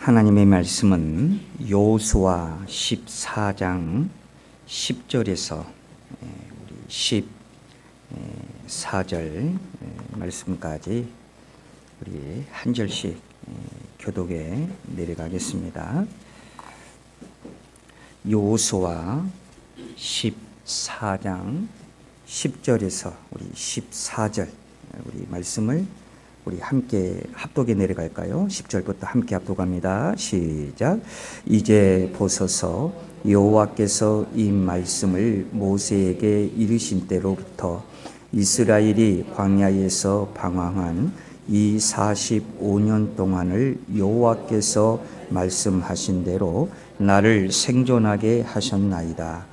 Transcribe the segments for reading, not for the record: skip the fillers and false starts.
하나님의 말씀은 여호수아 14장 10절에서 우리 14절 말씀까지 우리 한 절씩 교독에 내려가겠습니다. 여호수아 14장 10절에서 우리 14절 우리 말씀을 우리 함께 합독에 내려갈까요? 10절부터 함께 합독합니다. 시작. 이제 보소서 여호와께서 이 말씀을 모세에게 이르신 때로부터 이스라엘이 광야에서 방황한 이 45년 동안을 여호와께서 말씀하신 대로 나를 생존하게 하셨나이다.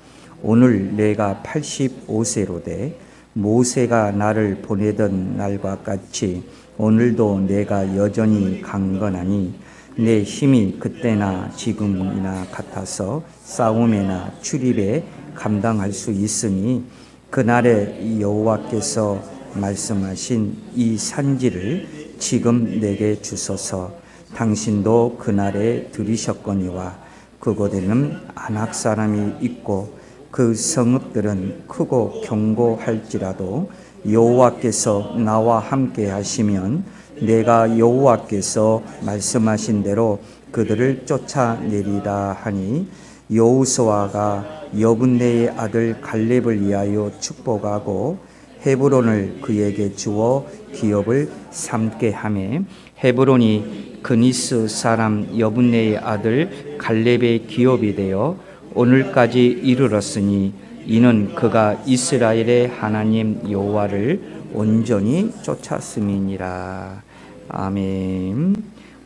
오늘 내가 85세로 돼 모세가 나를 보내던 날과 같이 오늘도 내가 여전히 강건하니 내 힘이 그때나 지금이나 같아서 싸움에나 출입에 감당할 수 있으니 그날에 여호와께서 말씀하신 이 산지를 지금 내게 주소서. 당신도 그날에 들으셨거니와 그곳에는 아낙 사람이 있고 그 성읍들은 크고 견고할지라도 여호와께서 나와 함께 하시면 내가 여호와께서 말씀하신 대로 그들을 쫓아내리라 하니 여호수아가 여분네의 아들 갈렙을 위하여 축복하고 헤브론을 그에게 주어 기업을 삼게 하매 헤브론이 그니스 사람 여분네의 아들 갈렙의 기업이 되어 오늘까지 이르렀으니 이는 그가 이스라엘의 하나님 여호와를 온전히 쫓았음이니라. 아멘.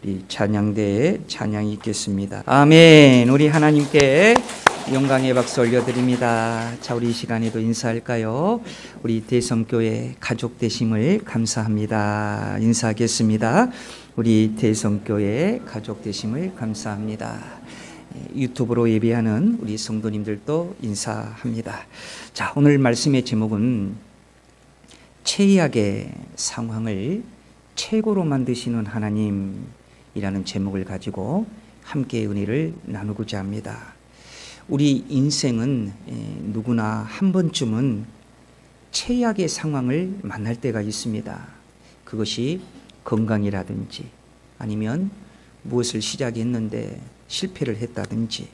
우리 찬양대에 찬양이 있겠습니다. 아멘. 우리 하나님께 영광의 박수 올려드립니다. 자, 우리 이 시간에도 인사할까요? 우리 대성교회 가족 되심을 감사합니다. 인사하겠습니다. 우리 대성교회 가족 되심을 감사합니다. 유튜브로 예배하는 우리 성도님들도 인사합니다. 자, 오늘 말씀의 제목은 최악의 상황을 최고로 만드시는 하나님이라는 제목을 가지고 함께 은혜를 나누고자 합니다. 우리 인생은 누구나 한 번쯤은 최악의 상황을 만날 때가 있습니다. 그것이 건강이라든지 아니면 무엇을 시작했는데 실패를 했다든지,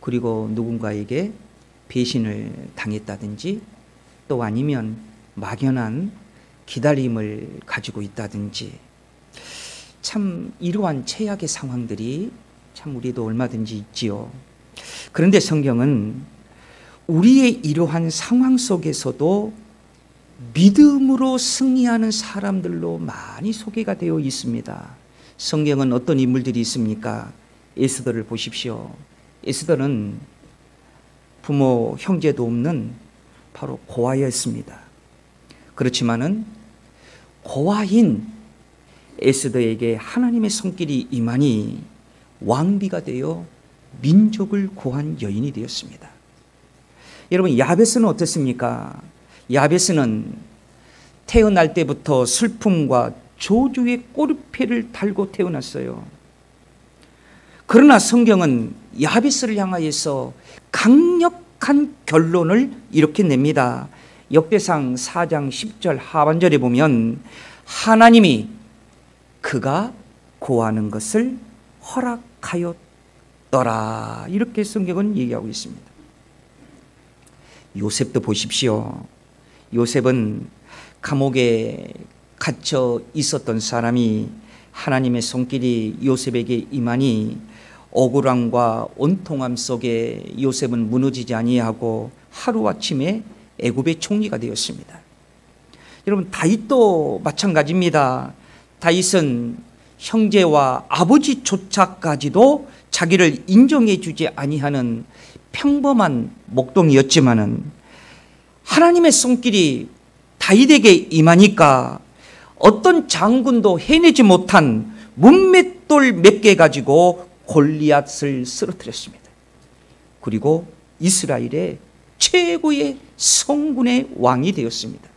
그리고 누군가에게 배신을 당했다든지, 또 아니면 막연한 기다림을 가지고 있다든지, 참 이러한 최악의 상황들이 참 우리도 얼마든지 있지요. 그런데 성경은 우리의 이러한 상황 속에서도 믿음으로 승리하는 사람들로 많이 소개가 되어 있습니다. 성경은 어떤 인물들이 있습니까? 에스더를 보십시오. 에스더는 부모 형제도 없는 바로 고아였습니다. 그렇지만은 고아인 에스더에게 하나님의 손길이 임하니 왕비가 되어 민족을 구한 여인이 되었습니다. 여러분, 야베스는 어떻습니까? 야베스는 태어날 때부터 슬픔과 저주의 꼬리표를 달고 태어났어요. 그러나 성경은 야베스를 향하여서 강력한 결론을 이렇게 냅니다. 역대상 4장 10절 하반절에 보면 하나님이 그가 고하는 것을 허락하였더라, 이렇게 성경은 얘기하고 있습니다. 요셉도 보십시오. 요셉은 감옥에 갇혀 있었던 사람이 하나님의 손길이 요셉에게 임하니 억울함과 온통함 속에 요셉은 무너지지 아니하고 하루아침에 애굽의 총리가 되었습니다. 여러분, 다윗도 마찬가지입니다. 다윗은 형제와 아버지조차까지도 자기를 인정해 주지 아니하는 평범한 목동이었지만은 하나님의 손길이 다윗에게 임하니까 어떤 장군도 해내지 못한 문맷돌 몇 개 가지고 골리앗을 쓰러뜨렸습니다. 그리고 이스라엘의 최고의 성군의 왕이 되었습니다.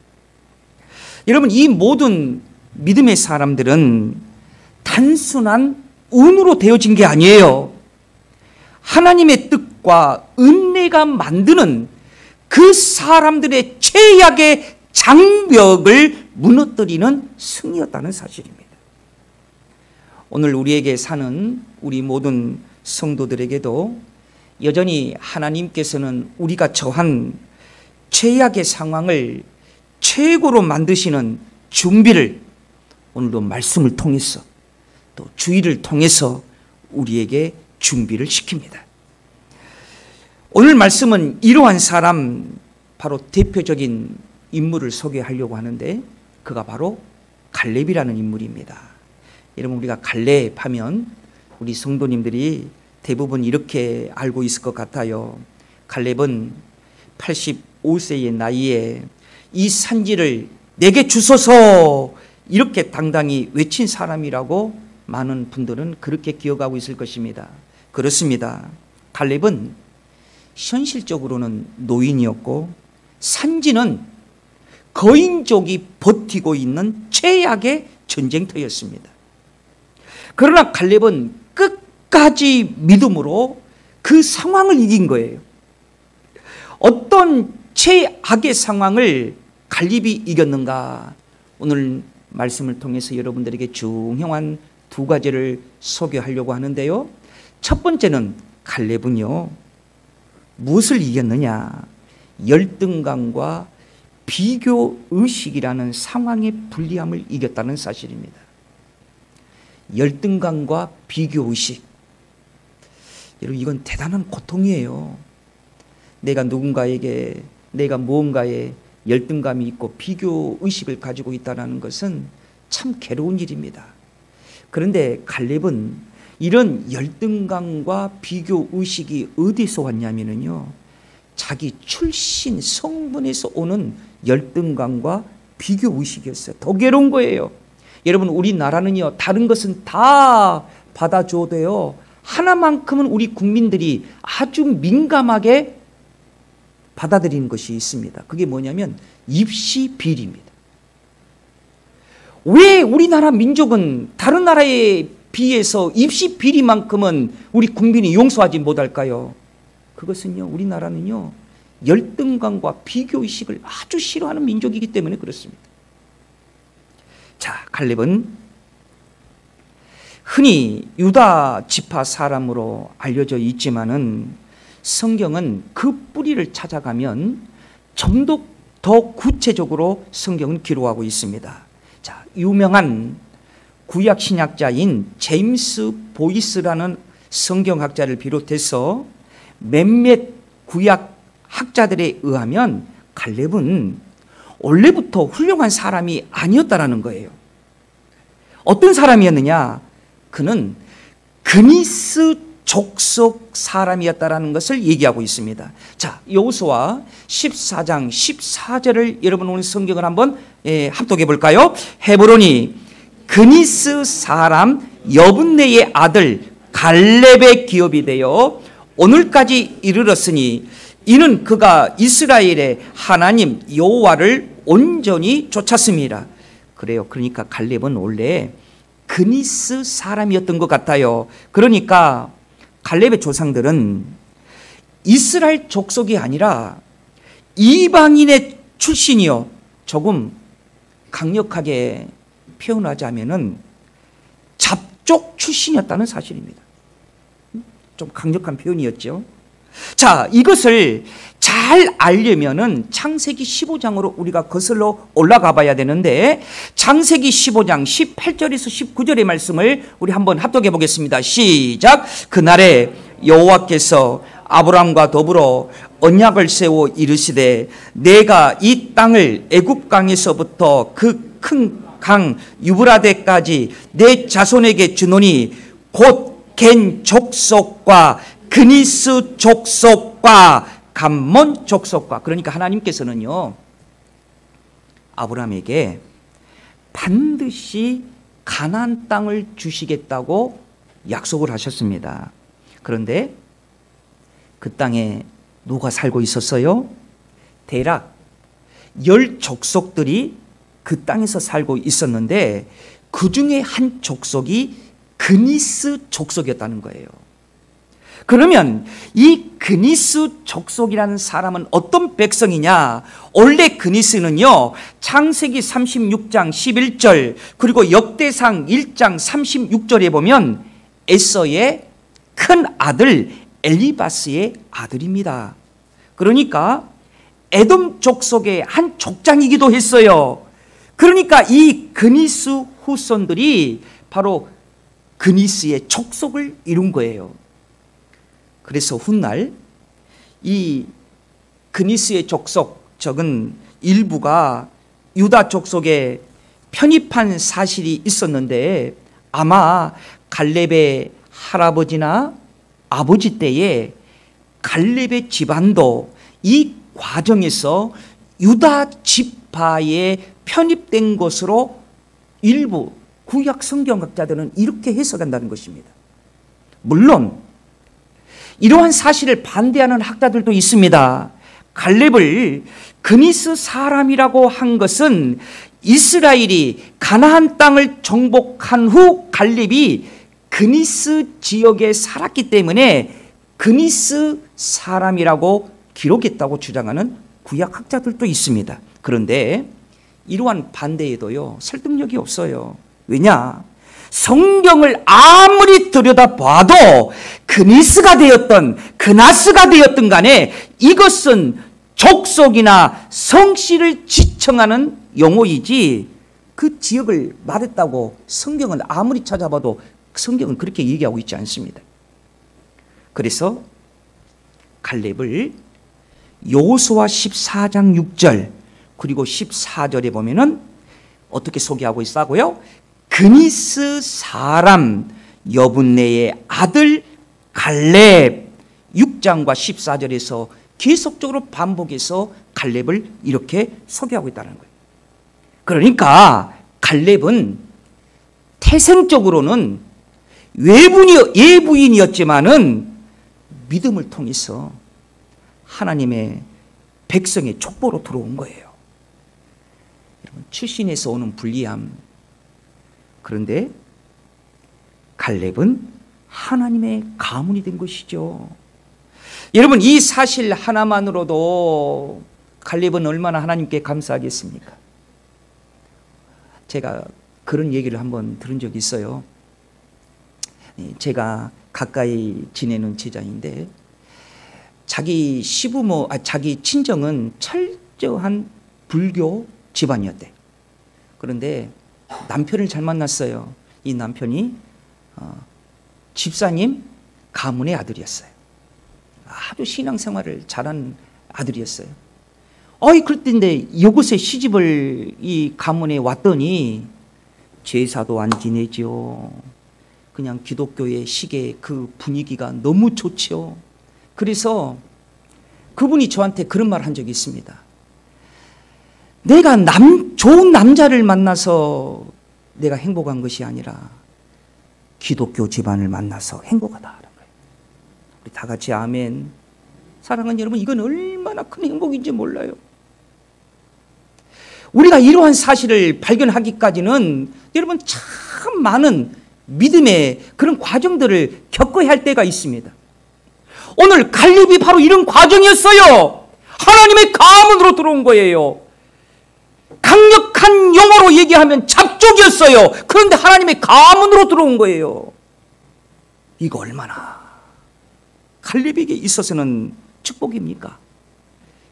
여러분, 이 모든 믿음의 사람들은 단순한 운으로 되어진 게 아니에요. 하나님의 뜻과 은혜가 만드는 그 사람들의 최악의 장벽을 무너뜨리는 승리였다는 사실입니다. 오늘 우리에게 사는 우리 모든 성도들에게도 여전히 하나님께서는 우리가 처한 최악의 상황을 최고로 만드시는 준비를 오늘도 말씀을 통해서 또 주의를 통해서 우리에게 준비를 시킵니다. 오늘 말씀은 이러한 사람, 바로 대표적인 인물을 소개하려고 하는데 그가 바로 갈렙이라는 인물입니다. 여러분, 우리가 갈렙 하면 우리 성도님들이 대부분 이렇게 알고 있을 것 같아요. 갈렙은 85세의 나이에 이 산지를 내게 주소서 이렇게 당당히 외친 사람이라고 많은 분들은 그렇게 기억하고 있을 것입니다. 그렇습니다. 갈렙은 현실적으로는 노인이었고 산지는 거인족이 버티고 있는 최악의 전쟁터였습니다. 그러나 갈렙은 끝까지 믿음으로 그 상황을 이긴 거예요. 어떤 최악의 상황을 갈렙이 이겼는가? 오늘 말씀을 통해서 여러분들에게 중요한 두 가지를 소개하려고 하는데요. 첫 번째는 갈렙은요, 무엇을 이겼느냐? 열등감과 비교의식이라는 상황의 불리함을 이겼다는 사실입니다. 열등감과 비교의식. 여러분, 이건 대단한 고통이에요. 내가 누군가에게, 내가 무언가에 열등감이 있고 비교의식을 가지고 있다는 것은 참 괴로운 일입니다. 그런데 갈렙은 이런 열등감과 비교의식이 어디서 왔냐면요, 자기 출신 성분에서 오는 열등감과 비교의식이었어요. 더 괴로운 거예요. 여러분, 우리나라는요, 다른 것은 다 받아줘도요, 하나만큼은 우리 국민들이 아주 민감하게 받아들이는 것이 있습니다. 그게 뭐냐면 입시 비리입니다. 왜 우리나라 민족은 다른 나라에 비해서 입시 비리만큼은 우리 국민이 용서하지 못할까요? 그것은요, 우리나라는요, 열등감과 비교의식을 아주 싫어하는 민족이기 때문에 그렇습니다. 자, 갈렙은 흔히 유다 지파 사람으로 알려져 있지만은 성경은 그 뿌리를 찾아가면 좀 더 구체적으로 성경은 기록하고 있습니다. 자, 유명한 구약 신학자인 제임스 보이스라는 성경학자를 비롯해서 몇몇 구약 학자들에 의하면 갈렙은 원래부터 훌륭한 사람이 아니었다라는 거예요. 어떤 사람이었느냐? 그는 그니스 족속 사람이었다라는 것을 얘기하고 있습니다. 자, 여호수아 14장 14절을 여러분 오늘 성경을 한번 합독해 볼까요? 헤브론이 그니스 사람 여분네의 아들 갈렙의 기업이 되어 오늘까지 이르렀으니 이는 그가 이스라엘의 하나님 여호와를 온전히 쫓았습니다. 그래요. 그러니까 갈렙은 원래 그니스 사람이었던 것 같아요. 그러니까 갈렙의 조상들은 이스라엘 족속이 아니라 이방인의 출신이요. 조금 강력하게 표현하자면은 잡족 출신이었다는 사실입니다. 좀 강력한 표현이었죠. 자, 이것을 잘 알려면은 창세기 15장으로 우리가 거슬러 올라가 봐야 되는데, 창세기 15장 18절에서 19절의 말씀을 우리 한번 합독해 보겠습니다. 시작. 그날에 여호와께서 아브람과 더불어 언약을 세워 이르시되 내가 이 땅을 애굽 강에서부터 그 큰 강 유브라데까지 내 자손에게 주노니 곧 겐 족속과 그니스 족속과 감몬 족속과. 그러니까 하나님께서는요, 아브라함에게 반드시 가나안 땅을 주시겠다고 약속을 하셨습니다. 그런데 그 땅에 누가 살고 있었어요? 대략 10 족속들이 그 땅에서 살고 있었는데 그 중에 한 족속이 그니스 족속이었다는 거예요. 그러면 이 그니스 족속이라는 사람은 어떤 백성이냐? 원래 그니스는요, 창세기 36장 11절 그리고 역대상 1장 36절에 보면 에서의 큰 아들 엘리바스의 아들입니다. 그러니까 에돔 족속의 한 족장이기도 했어요. 그러니까 이 그니스 후손들이 바로 그니스의 족속을 이룬 거예요. 그래서 훗날 이 그니스의 족속, 적은 일부가 유다 족속에 편입한 사실이 있었는데 아마 갈렙의 할아버지나 아버지 때에 갈렙의 집안도 이 과정에서 유다 지파에 편입된 것으로 일부 구약 성경학자들은 이렇게 해석한다는 것입니다. 물론 이러한 사실을 반대하는 학자들도 있습니다. 갈렙을 그니스 사람이라고 한 것은 이스라엘이 가나안 땅을 정복한 후 갈렙이 그니스 지역에 살았기 때문에 그니스 사람이라고 기록했다고 주장하는 구약 학자들도 있습니다. 그런데 이러한 반대에도요, 설득력이 없어요. 왜냐? 성경을 아무리 들여다봐도 그니스가 되었던 그나스가 되었던 간에 이것은 족속이나 성씨를 지칭하는 용어이지 그 지역을 말했다고 성경은 아무리 찾아봐도 성경은 그렇게 얘기하고 있지 않습니다. 그래서 갈렙을 여호수아 14장 6절 그리고 14절에 보면은 어떻게 소개하고 있다고요? 그니스 사람 여분네의 아들 갈렙. 6장과 14절에서 계속적으로 반복해서 갈렙을 이렇게 소개하고 있다는 거예요. 그러니까 갈렙은 태생적으로는 예부인이었지만은 믿음을 통해서 하나님의 백성의 족보로 들어온 거예요. 여러분, 출신에서 오는 불리함. 그런데 갈렙은 하나님의 가문이 된 것이죠. 여러분, 이 사실 하나만으로도 갈렙은 얼마나 하나님께 감사하겠습니까? 제가 그런 얘기를 한번 들은 적이 있어요. 제가 가까이 지내는 제자인데 자기 시부모, 자기 친정은 철저한 불교 집안이었대. 그런데 남편을 잘 만났어요. 이 남편이 집사님 가문의 아들이었어요. 아주 신앙생활을 잘한 아들이었어요. 그랬는데 이곳에 시집을 이 가문에 왔더니 제사도 안 지내죠. 그냥 기독교의 시계 그 분위기가 너무 좋죠. 그래서 그분이 저한테 그런 말 한 적이 있습니다. 내가 좋은 남자를 만나서 내가 행복한 것이 아니라 기독교 집안을 만나서 행복하다는 거예요. 우리 다 같이 아멘. 사랑하는 여러분, 이건 얼마나 큰 행복인지 몰라요. 우리가 이러한 사실을 발견하기까지는 여러분 참 많은 믿음의 그런 과정들을 겪어야 할 때가 있습니다. 오늘 갈렙이 바로 이런 과정이었어요. 하나님의 가문으로 들어온 거예요. 강력한 용어로 얘기하면 잡족이었어요. 그런데 하나님의 가문으로 들어온 거예요. 이거 얼마나 갈렙에게 있어서는 축복입니까?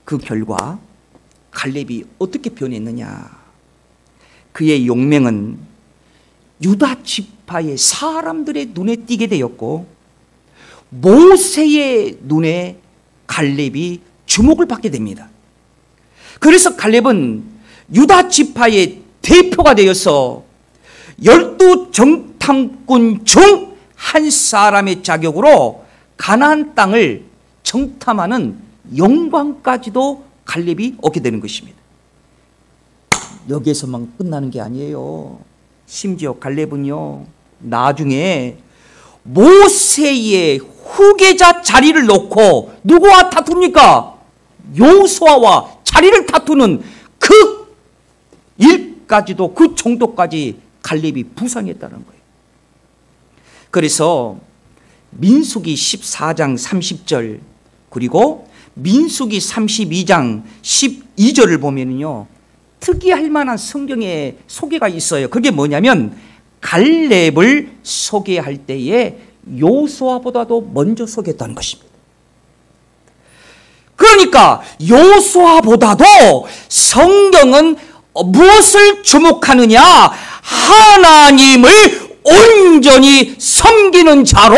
그 결과 갈렙이 어떻게 변했느냐? 그의 용맹은 유다 지파의 사람들의 눈에 띄게 되었고 모세의 눈에 갈렙이 주목을 받게 됩니다. 그래서 갈렙은 유다 지파의 대표가 되어서 12 정탐꾼 중 한 사람의 자격으로 가나안 땅을 정탐하는 영광까지도 갈렙이 얻게 되는 것입니다. 여기에서만 끝나는 게 아니에요. 심지어 갈렙은요, 나중에 모세의 후계자 자리를 놓고 누구와 다툽니까? 여호수아와 자리를 다투는 그 일까지도, 그 정도까지 갈렙이 부상했다는 거예요. 그래서 민수기 14장 30절 그리고 민수기 32장 12절을 보면요, 특이할 만한 성경의 소개가 있어요. 그게 뭐냐면 갈렙을 소개할 때에 요수아보다도 먼저 소개했다는 것입니다. 그러니까 요수아보다도 성경은 무엇을 주목하느냐? 하나님을 온전히 섬기는 자로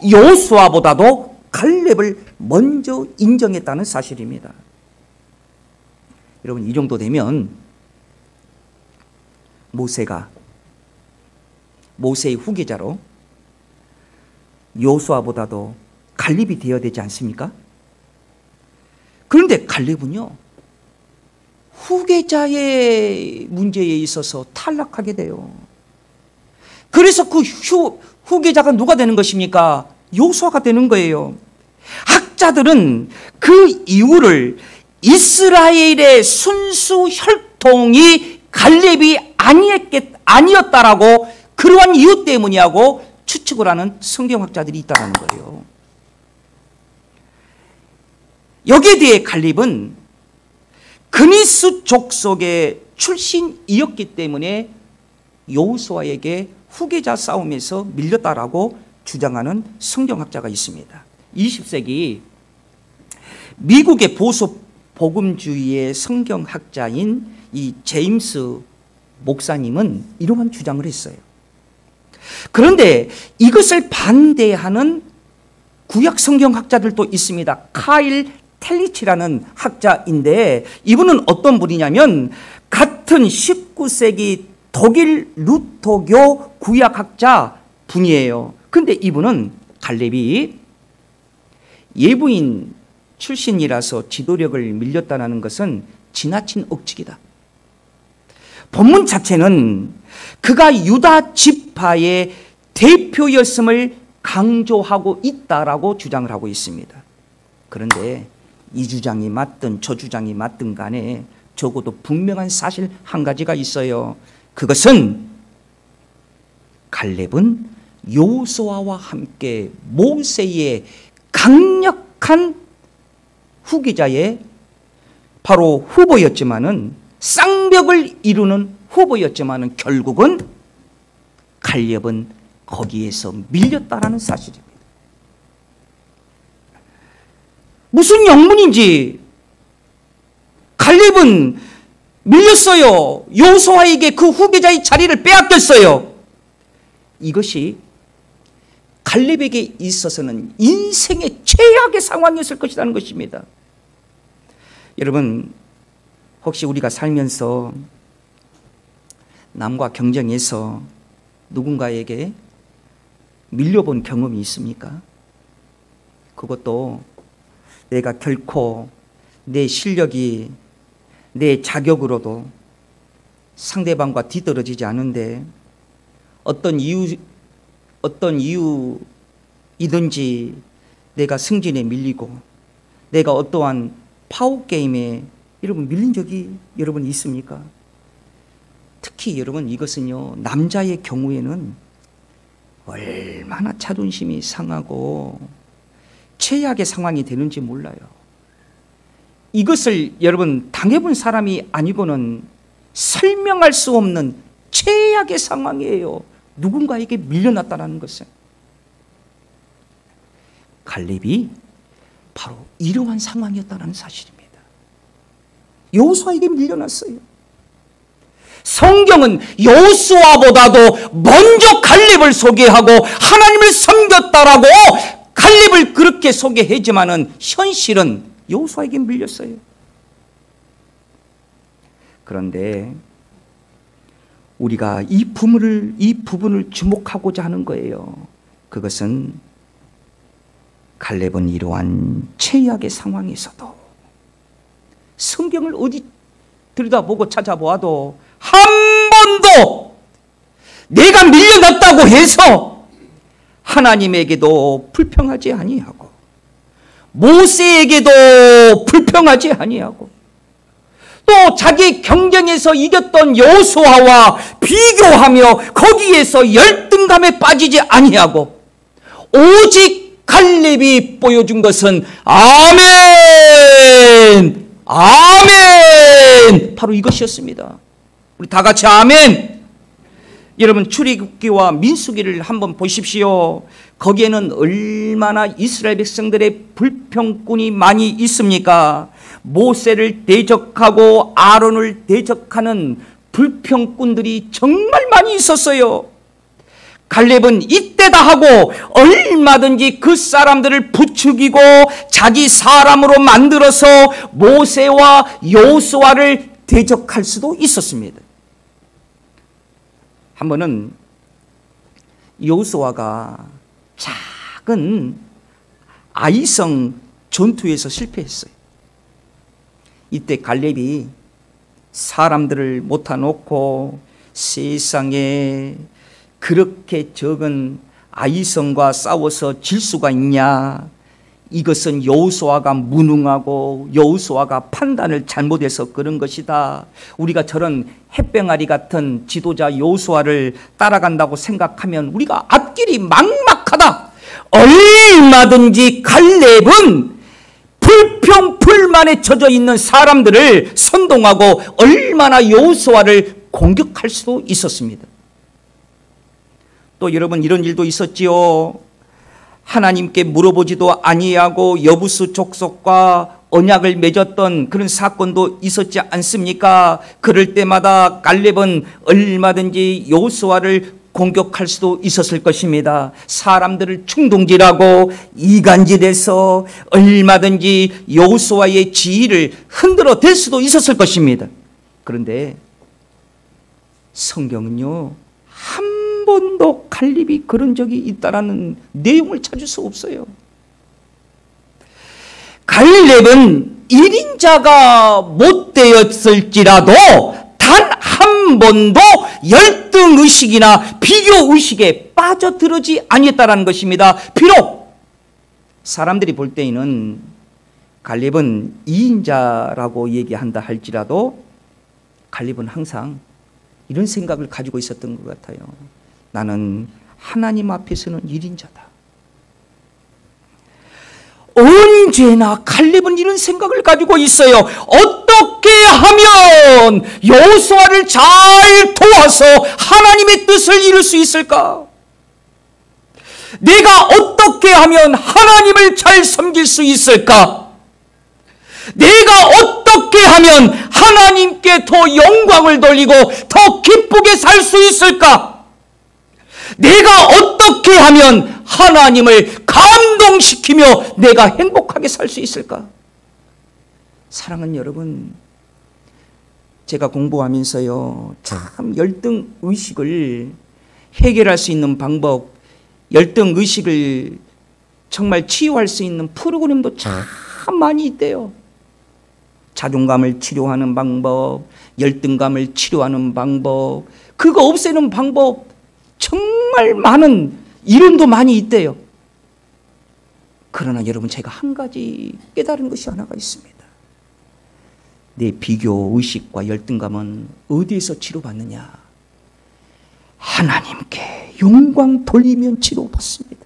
요수아보다도 갈렙을 먼저 인정했다는 사실입니다. 여러분, 이 정도 되면 모세의 후계자로 요수아보다도 갈렙이 되어야 되지 않습니까? 그런데 갈렙은요, 후계자의 문제에 있어서 탈락하게 돼요. 그래서 그 후계자가 누가 되는 것입니까? 요수아가 되는 거예요. 학자들은 그 이유를 이스라엘의 순수 혈통이 갈렙이 아니었다라고, 그러한 이유 때문이라고 추측을 하는 성경학자들이 있다는 거예요. 여기에 대해 갈렙은 그니스 족속의 출신이었기 때문에 여호수아에게 후계자 싸움에서 밀렸다라고 주장하는 성경학자가 있습니다. 20세기 미국의 보수 복음주의의 성경학자인 이 제임스 목사님은 이러한 주장을 했어요. 그런데 이것을 반대하는 구약 성경학자들도 있습니다. 카일 텔리치라는 학자인데, 이분은 어떤 분이냐면 같은 19세기 독일 루터교 구약학자 분이에요. 그런데 이분은 갈렙이 예부인 출신이라서 지도력을 밀렸다는 것은 지나친 억측이다. 본문 자체는 그가 유다 지파의 대표였음을 강조하고 있다라고 주장을 하고 있습니다. 그런데 이 주장이 맞든 저 주장이 맞든 간에 적어도 분명한 사실 한 가지가 있어요. 그것은 갈렙은 여호수아와 함께 모세의 강력한 후계자의 바로 후보였지만은, 쌍벽을 이루는 후보였지만은 결국은 갈렙은 거기에서 밀렸다라는 사실입니다. 무슨 영문인지 갈렙은 밀렸어요. 여호수아에게 그 후계자의 자리를 빼앗겼어요. 이것이 갈렙에게 있어서는 인생의 최악의 상황이었을 것이라는 것입니다. 여러분, 혹시 우리가 살면서 남과 경쟁해서 누군가에게 밀려본 경험이 있습니까? 그것도 내가 결코 내 실력이 내 자격으로도 상대방과 뒤떨어지지 않은데 어떤 이유이든지 내가 승진에 밀리고 내가 어떠한 파워게임에 여러분 밀린 적이 여러분 있습니까? 특히 여러분 이것은요, 남자의 경우에는 얼마나 자존심이 상하고 최악의 상황이 되는지 몰라요. 이것을 여러분 당해본 사람이 아니고는 설명할 수 없는 최악의 상황이에요. 누군가에게 밀려났다는 것은. 갈렙이 바로 이러한 상황이었다는 사실입니다. 여호수아에게 밀려났어요. 성경은 여호수아보다도 먼저 갈렙을 소개하고 하나님을 섬겼다라고 갈렙을 그렇게 소개했지만은 현실은 여호수아에게 밀렸어요. 그런데 우리가 이 부분을 주목하고자 하는 거예요. 그것은 갈렙은 이러한 최악의 상황에서도 성경을 어디 들여다보고 찾아보아도 한 번도 내가 밀려났다고 해서 하나님에게도 불평하지 아니하고 모세에게도 불평하지 아니하고 또 자기 경쟁에서 이겼던 여호수아와 비교하며 거기에서 열등감에 빠지지 아니하고 오직 갈렙이 보여준 것은 아멘, 아멘, 바로 이것이었습니다. 우리 다 같이 아멘. 여러분, 출애굽기와 민수기를 한번 보십시오. 거기에는 얼마나 이스라엘 백성들의 불평꾼이 많이 있습니까? 모세를 대적하고 아론을 대적하는 불평꾼들이 정말 많이 있었어요. 갈렙은 이때다 하고 얼마든지 그 사람들을 부추기고 자기 사람으로 만들어서 모세와 여호수아를 대적할 수도 있었습니다. 한 번은 여호수아가 작은 아이성 전투에서 실패했어요. 이때 갈렙이 사람들을 모아놓고 세상에 그렇게 적은 아이성과 싸워서 질 수가 있냐? 이것은 여호수아가 무능하고 여호수아가 판단을 잘못해서 그런 것이다. 우리가 저런 햇병아리 같은 지도자 여호수아를 따라간다고 생각하면 우리가 앞길이 막막하다. 얼마든지 갈렙은 불평 불만에 젖어 있는 사람들을 선동하고 얼마나 여호수아를 공격할 수도 있었습니다. 또 여러분, 이런 일도 있었지요. 하나님께 물어보지도 아니하고 여부수 족속과 언약을 맺었던 그런 사건도 있었지 않습니까? 그럴 때마다 갈렙은 얼마든지 여호수아를 공격할 수도 있었을 것입니다. 사람들을 충동질하고 이간질해서 얼마든지 여호수아의 지위를 흔들어 댈 수도 있었을 것입니다. 그런데 성경은요, 한 번도 갈렙이 그런 적이 있다라는 내용을 찾을 수 없어요. 갈렙은 1인자가 못 되었을지라도 단 한 번도 열등의식이나 비교의식에 빠져들지 아니했다라는 것입니다. 비록 사람들이 볼 때에는 갈렙은 2인자라고 얘기한다 할지라도 갈렙은 항상 이런 생각을 가지고 있었던 것 같아요. 나는 하나님 앞에서는 1인자다. 언제나 갈렙은 이런 생각을 가지고 있어요. 어떻게 하면 여호수아를 잘 도와서 하나님의 뜻을 이룰 수 있을까? 내가 어떻게 하면 하나님을 잘 섬길 수 있을까? 내가 어떻게 하면 하나님께 더 영광을 돌리고 더 기쁘게 살 수 있을까? 내가 어떻게 하면 하나님을 감동시키며 내가 행복하게 살 수 있을까? 사랑하는 여러분, 제가 공부하면서요, 참 열등의식을 해결할 수 있는 방법, 열등의식을 정말 치유할 수 있는 프로그램도 참 많이 있대요. 자존감을 치료하는 방법, 열등감을 치료하는 방법, 그거 없애는 방법 정말 많은 이론도 많이 있대요. 그러나 여러분, 제가 한 가지 깨달은 것이 하나가 있습니다. 내 비교의식과 열등감은 어디에서 치료받느냐? 하나님께 영광 돌리면 치료받습니다.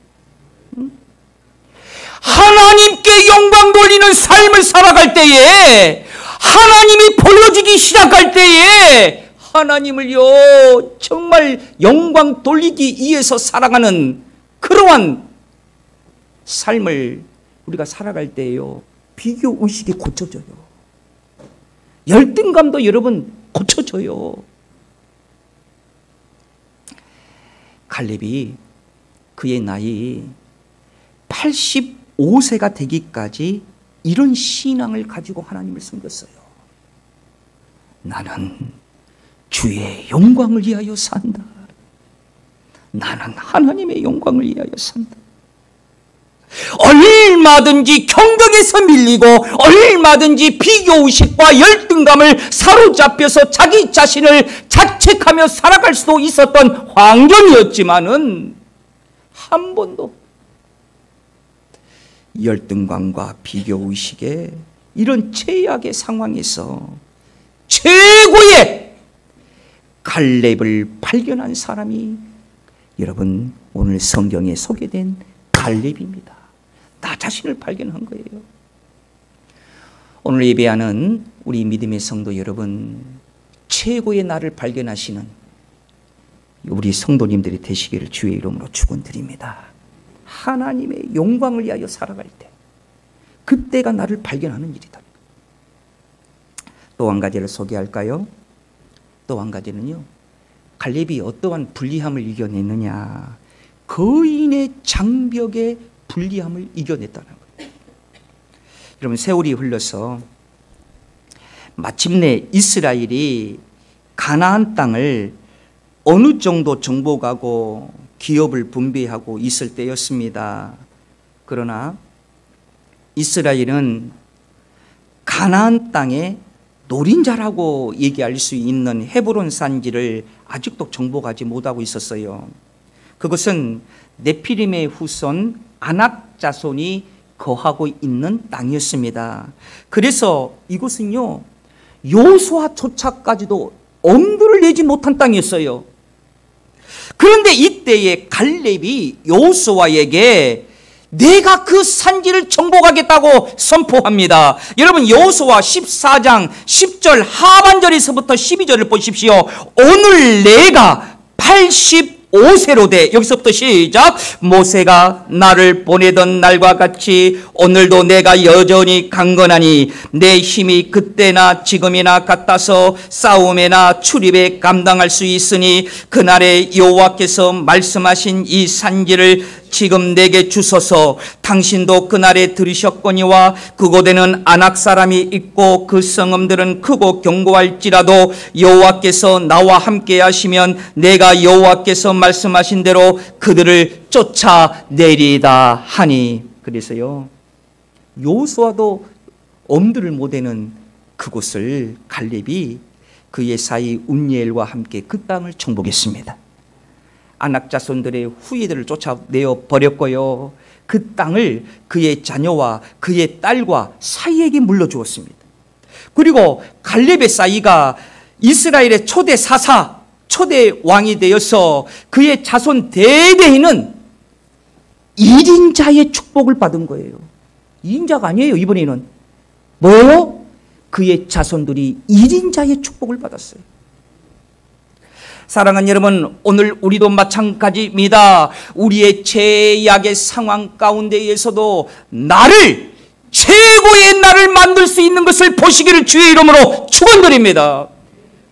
하나님께 영광 돌리는 삶을 살아갈 때에, 하나님이 보여지기 시작할 때에 하나님을요 정말 영광 돌리기 위해서 살아가는 그러한 삶을 우리가 살아갈 때에요, 비교의식이 고쳐져요. 열등감도 여러분 고쳐져요. 갈렙이 그의 나이 85세가 되기까지 이런 신앙을 가지고 하나님을 섬겼어요. 나는 주의 영광을 위하여 산다. 나는 하나님의 영광을 위하여 산다. 얼마든지 경쟁에서 밀리고 얼마든지 비교의식과 열등감을 사로잡혀서 자기 자신을 자책하며 살아갈 수도 있었던 환경이었지만은 한 번도 열등감과 비교의식의 이런 최악의 상황에서 최고의 갈렙을 발견한 사람이 여러분 오늘 성경에 소개된 갈렙입니다. 나 자신을 발견한 거예요. 오늘 예배하는 우리 믿음의 성도 여러분, 최고의 나를 발견하시는 우리 성도님들이 되시기를 주의 이름으로 축원드립니다. 하나님의 영광을 위하여 살아갈 때 그때가 나를 발견하는 일이다. 또 한 가지를 소개할까요? 또 한 가지는요, 갈렙이 어떠한 불리함을 이겨냈느냐, 거인의 장벽의 불리함을 이겨냈다는 거예요. 여러분, 세월이 흘러서 마침내 이스라엘이 가나안 땅을 어느 정도 정복하고 기업을 분배하고 있을 때였습니다. 그러나 이스라엘은 가나안 땅의 노린자라고 얘기할 수 있는 헤브론 산지를 아직도 정복하지 못하고 있었어요. 그것은 네피림의 후손 아낙 자손이 거하고 있는 땅이었습니다. 그래서 이곳은요, 여호수아조차까지도 엄두를 내지 못한 땅이었어요. 그런데 이때에 갈렙이 여호수아에게 내가 그 산지를 정복하겠다고 선포합니다. 여러분, 여호수아 14장 10절 하반절에서부터 12절을 보십시오. 오늘 내가 85세로 돼. 여기서부터 시작. 모세가 나를 보내던 날과 같이 오늘도 내가 여전히 강건하니 내 힘이 그때나 지금이나 같아서 싸움에나 출입에 감당할 수 있으니 그날에 여호와께서 말씀하신 이 산지를 지금 내게 주소서. 당신도 그날에 들으셨거니와 그곳에는 아낙 사람이 있고 그 성읍들은 크고 견고할지라도 여호와께서 나와 함께 하시면 내가 여호와께서 말씀하신 대로 그들을 쫓아내리다 하니. 그래서요, 여호수아도 엄두를 못 내는 그곳을 갈렙이 그의 사이 운니엘과 함께 그 땅을 정복했습니다. 아낙 자손들의 후예들을 쫓아내어 버렸고요, 그 땅을 그의 자녀와 그의 딸과 사이에게 물려주었습니다. 그리고 갈렙의 사이가 이스라엘의 초대 사사, 초대 왕이 되어서 그의 자손 대대에는 1인자의 축복을 받은 거예요. 2인자가 아니에요. 이번에는 뭐예요? 그의 자손들이 1인자의 축복을 받았어요. 사랑하는 여러분, 오늘 우리도 마찬가지입니다. 우리의 최악의 상황 가운데에서도 나를, 최고의 나를 만들 수 있는 것을 보시기를 주의 이름으로 축원드립니다.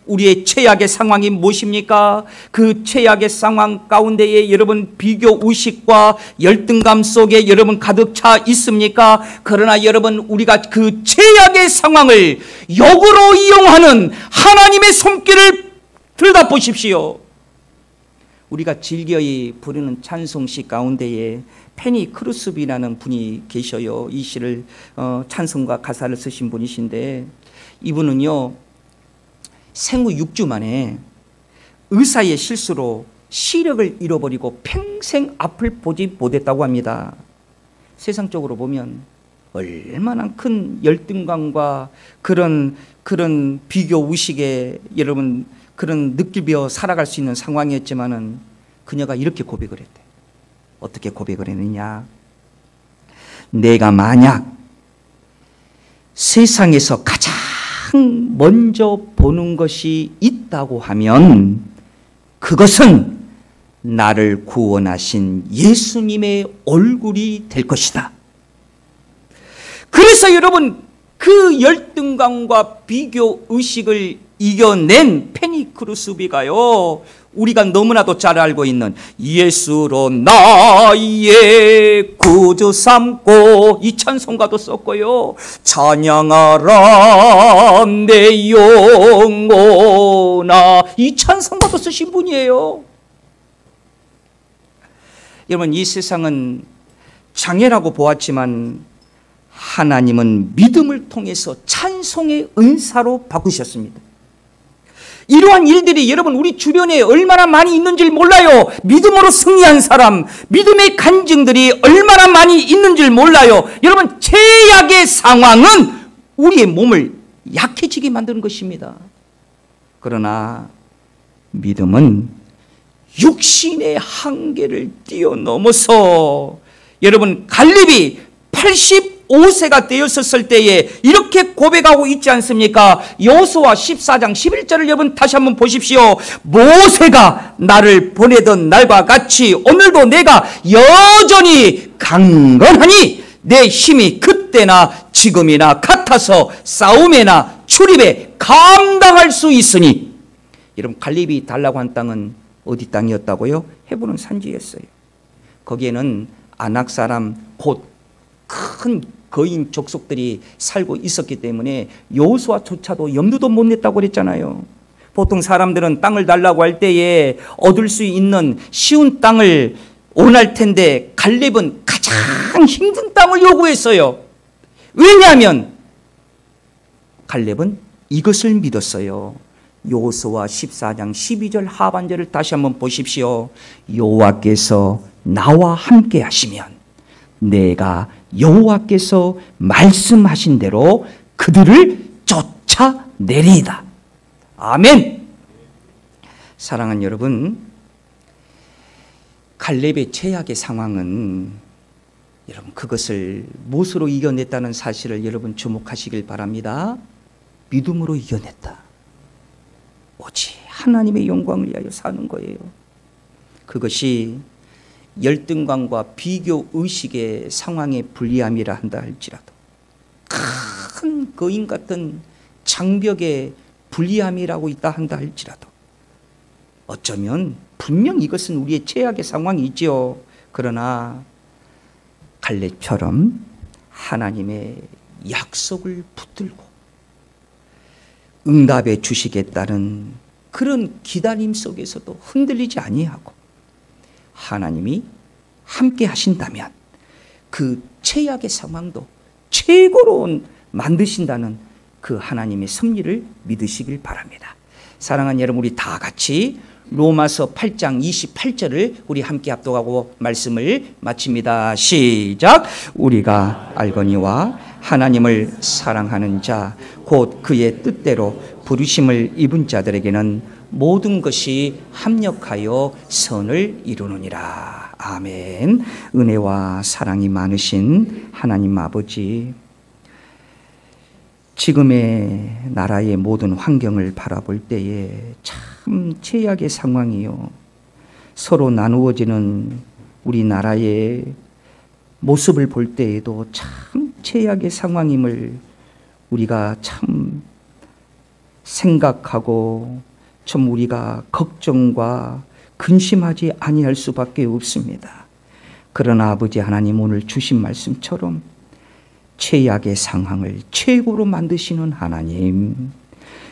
우리의 최악의 상황이 무엇입니까? 그 최악의 상황 가운데에 여러분 비교 의식과 열등감 속에 여러분 가득 차 있습니까? 그러나 여러분, 우리가 그 최악의 상황을 역으로 이용하는 하나님의 손길을 들여다보십시오. 우리가 즐겨이 부르는 찬송시 가운데에 페니 크루스비라는 분이 계셔요. 이 시를 찬송과 가사를 쓰신 분이신데, 이분은요, 생후 6주 만에 의사의 실수로 시력을 잃어버리고 평생 앞을 보지 못했다고 합니다. 세상적으로 보면 얼마나 큰 열등감과 그런 비교 의식에 여러분 그런 느끼며 살아갈 수 있는 상황이었지만은 그녀가 이렇게 고백을 했대. 어떻게 고백을 했느냐? 내가 만약 세상에서 가장 먼저 보는 것이 있다고 하면 그것은 나를 구원하신 예수님의 얼굴이 될 것이다. 그래서 여러분, 그 열등감과 비교 의식을 이겨낸 페니 크루스비가요, 우리가 너무나도 잘 알고 있는 예수로 나의 구주 삼고 이 찬송가도 썼고요, 찬양하라 내 영혼아 이 찬송가도 쓰신 분이에요. 여러분, 이 세상은 장애라고 보았지만 하나님은 믿음을 통해서 찬송의 은사로 바꾸셨습니다. 이러한 일들이 여러분 우리 주변에 얼마나 많이 있는지 몰라요. 믿음으로 승리한 사람, 믿음의 간증들이 얼마나 많이 있는지 몰라요. 여러분, 최악의 상황은 우리의 몸을 약해지게 만드는 것입니다. 그러나 믿음은 육신의 한계를 뛰어넘어서 여러분 갈렙이 85세가 되었을 때에 이렇게 고백하고 있지 않습니까? 여호수아 14장 11절을 여러분 다시 한번 보십시오. 모세가 나를 보내던 날과 같이 오늘도 내가 여전히 강건하니 내 힘이 그때나 지금이나 같아서 싸움에나 출입에 감당할 수 있으니. 여러분 갈렙이 달라고 한 땅은 어디 땅이었다고요? 헤브론 산지였어요. 거기에는 아낙 사람 곧 큰 거인 족속들이 살고 있었기 때문에 여호수아조차도 염두도 못 냈다고 그랬잖아요. 보통 사람들은 땅을 달라고 할 때에 얻을 수 있는 쉬운 땅을 원할 텐데 갈렙은 가장 힘든 땅을 요구했어요. 왜냐하면 갈렙은 이것을 믿었어요. 여호수아 14장 12절 하반절을 다시 한번 보십시오. 여호와께서 나와 함께 하시면 내가 여호와께서 말씀하신 대로 그들을 쫓아내리이다. 아멘. 사랑하는 여러분, 갈렙의 최악의 상황은 여러분 그것을 무엇으로 이겨냈다는 사실을 여러분 주목하시길 바랍니다. 믿음으로 이겨냈다. 오직 하나님의 영광을 위하여 사는 거예요. 그것이 열등감과 비교 의식의 상황의 불리함이라 한다 할지라도, 큰 거인 같은 장벽의 불리함이라고 있다 한다 할지라도, 어쩌면 분명 이것은 우리의 최악의 상황이지요. 그러나 갈렙처럼 하나님의 약속을 붙들고 응답해 주시겠다는 그런 기다림 속에서도 흔들리지 아니하고 하나님이 함께 하신다면 그 최악의 상황도 최고로 만드신다는 그 하나님의 섭리를 믿으시길 바랍니다. 사랑하는 여러분, 우리 다 같이 로마서 8장 28절을 우리 함께 합독하고 말씀을 마칩니다. 시작. 우리가 알거니와 하나님을 사랑하는 자 곧 그의 뜻대로 부르심을 입은 자들에게는 모든 것이 합력하여 선을 이루느니라. 아멘. 은혜와 사랑이 많으신 하나님 아버지, 지금의 나라의 모든 환경을 바라볼 때에 참 최악의 상황이요. 서로 나누어지는 우리나라의 모습을 볼 때에도 참 최악의 상황임을 우리가 참 생각하고 좀 우리가 걱정과 근심하지 아니할 수밖에 없습니다. 그러나 아버지 하나님, 오늘 주신 말씀처럼 최악의 상황을 최고로 만드시는 하나님,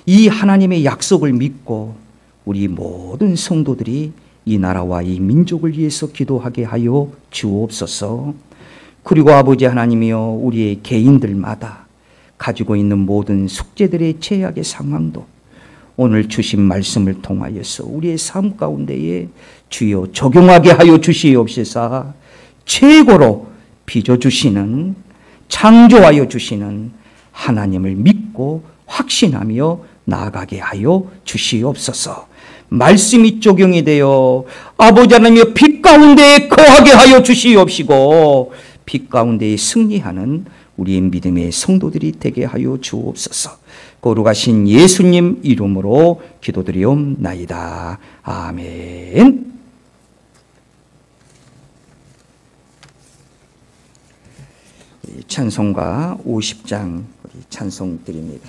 이 하나님의 약속을 믿고 우리 모든 성도들이 이 나라와 이 민족을 위해서 기도하게 하여 주옵소서. 그리고 아버지 하나님이여, 우리의 개인들마다 가지고 있는 모든 숙제들의 최악의 상황도 오늘 주신 말씀을 통하여서 우리의 삶 가운데에 주여 적용하게 하여 주시옵소서. 최고로 빚어주시는, 창조하여 주시는 하나님을 믿고 확신하며 나아가게 하여 주시옵소서. 말씀이 적용이 되어 아버지 하나님의 빛 가운데에 거하게 하여 주시옵시고, 빛 가운데에 승리하는 우리의 믿음의 성도들이 되게 하여 주옵소서. 거룩하신 예수님 이름으로 기도드리옵나이다. 아멘. 찬송가 50장 찬송 드립니다.